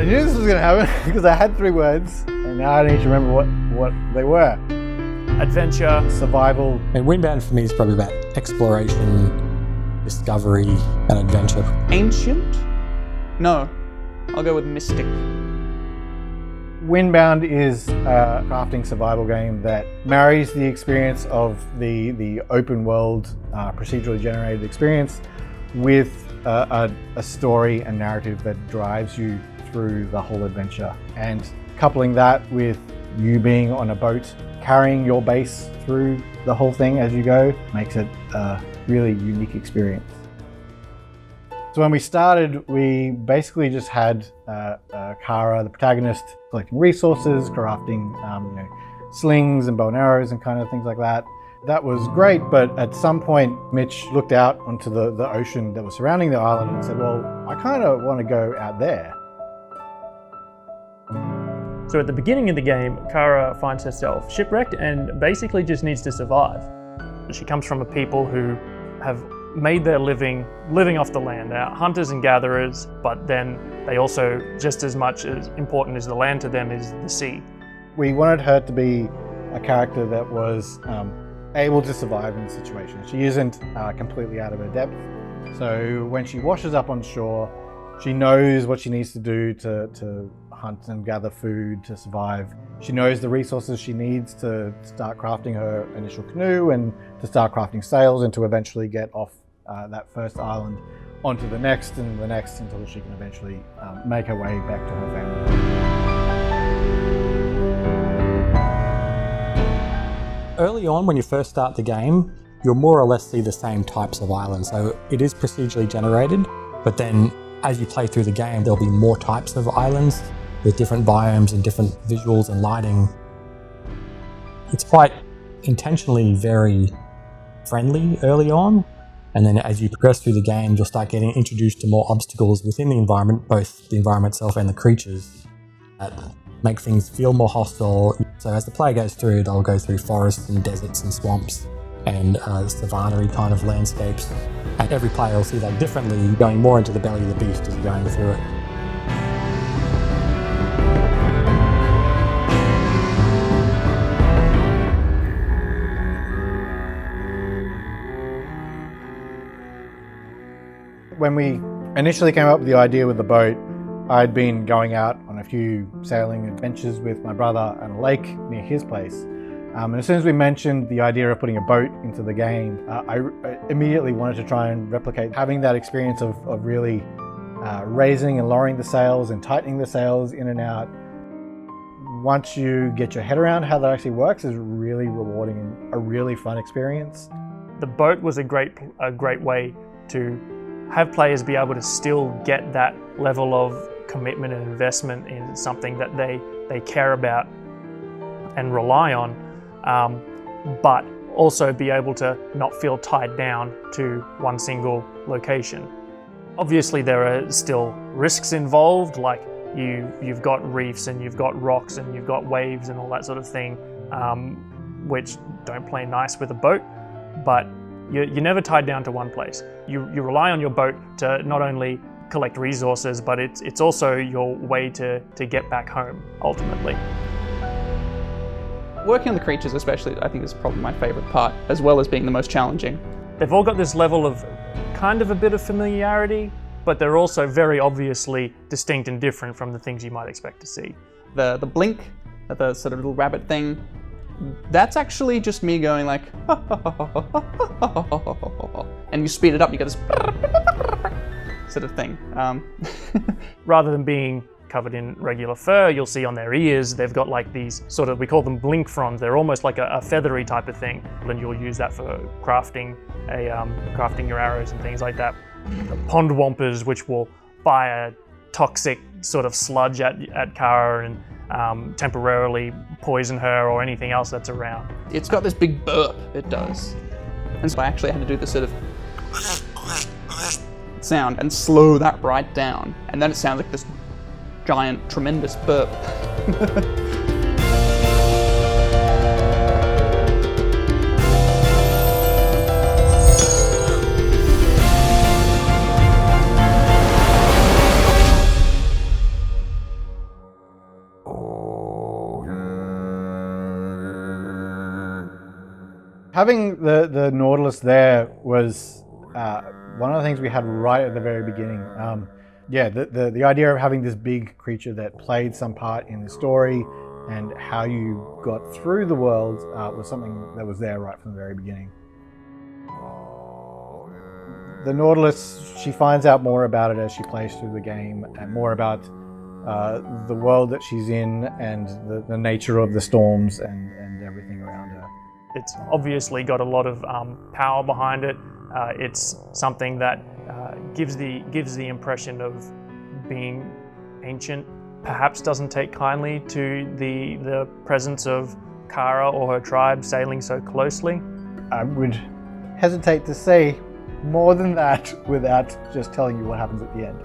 I knew this was going to happen because I had 3 words and now I need to remember what they were. Adventure. Survival. And Windbound for me is probably about exploration, discovery, and adventure. Ancient? No, I'll go with mystic. Windbound is a crafting survival game that marries the experience of the open world, procedurally generated experience with a story and narrative that drives you through the whole adventure. And coupling that with you being on a boat, carrying your base through the whole thing as you go, makes it a really unique experience. So when we started, we basically just had Kara, the protagonist, collecting resources, crafting slings and bow and arrows and kind of things like that. That was great, but at some point, Mitch looked out onto the ocean that was surrounding the island and said, well, I kind of want to go out there. So at the beginning of the game, Kara finds herself shipwrecked and basically just needs to survive. She comes from a people who have made their living off the land. They're hunters and gatherers, but then they also, just as much as important as the land to them is the sea. We wanted her to be a character that was able to survive in the situation. She isn't completely out of her depth. So when she washes up on shore, she knows what she needs to do to hunt and gather food to survive. She knows the resources she needs to start crafting her initial canoe and to start crafting sails and to eventually get off that first island onto the next and the next until she can eventually make her way back to her family. Early on, when you first start the game, you'll more or less see the same types of islands. So it is procedurally generated, but then as you play through the game, there'll be more types of islands with different biomes and different visuals and lighting. It's quite intentionally very friendly early on, and then as you progress through the game, you'll start getting introduced to more obstacles within the environment, both the environment itself and the creatures, that make things feel more hostile. So as the player goes through, they'll go through forests and deserts and swamps and savanna-y kind of landscapes. And every player will see that differently, going more into the belly of the beast as you're going through it. When we initially came up with the idea with the boat, I'd been going out on a few sailing adventures with my brother at a lake near his place. And as soon as we mentioned the idea of putting a boat into the game, I immediately wanted to try and replicate having that experience of really raising and lowering the sails and tightening the sails in and out. Once you get your head around how that actually works, is really rewarding and a really fun experience. The boat was a great way to have players be able to still get that level of commitment and investment in something that they care about and rely on, but also be able to not feel tied down to one single location. Obviously there are still risks involved, like you've got reefs and you've got rocks and you've got waves and all that sort of thing, which don't play nice with a boat, but you're never tied down to one place. You rely on your boat to not only collect resources, but it's also your way to get back home, ultimately. Working on the creatures especially, I think is probably my favourite part, as well as being the most challenging. They've all got this level of kind of a bit of familiarity, but they're also very obviously distinct and different from the things you might expect to see. The blink, the sort of little rabbit thing, that's actually just me going like, and you speed it up, you get this sort of thing. Rather than being covered in regular fur, you'll see on their ears, they've got like these sort of, we call them blink fronds. They're almost like a feathery type of thing. And you'll use that for crafting your arrows and things like that. Pond wampers, which will fire toxic sort of sludge at Kara and temporarily poison her or anything else that's around. It's got this big burp, it does. And so I actually had to do this sort of sound and slow that right down. And then it sounds like this giant, tremendous burp. Having the Nautilus there was one of the things we had right at the very beginning. Yeah, the idea of having this big creature that played some part in the story and how you got through the world was something that was there right from the very beginning. The Nautilus, she finds out more about it as she plays through the game, and more about the world that she's in and the nature of the storms and everything around her. It's obviously got a lot of power behind it. It's something that gives the impression of being ancient. Perhaps doesn't take kindly to the presence of Kara or her tribe sailing so closely. I would hesitate to say more than that without just telling you what happens at the end.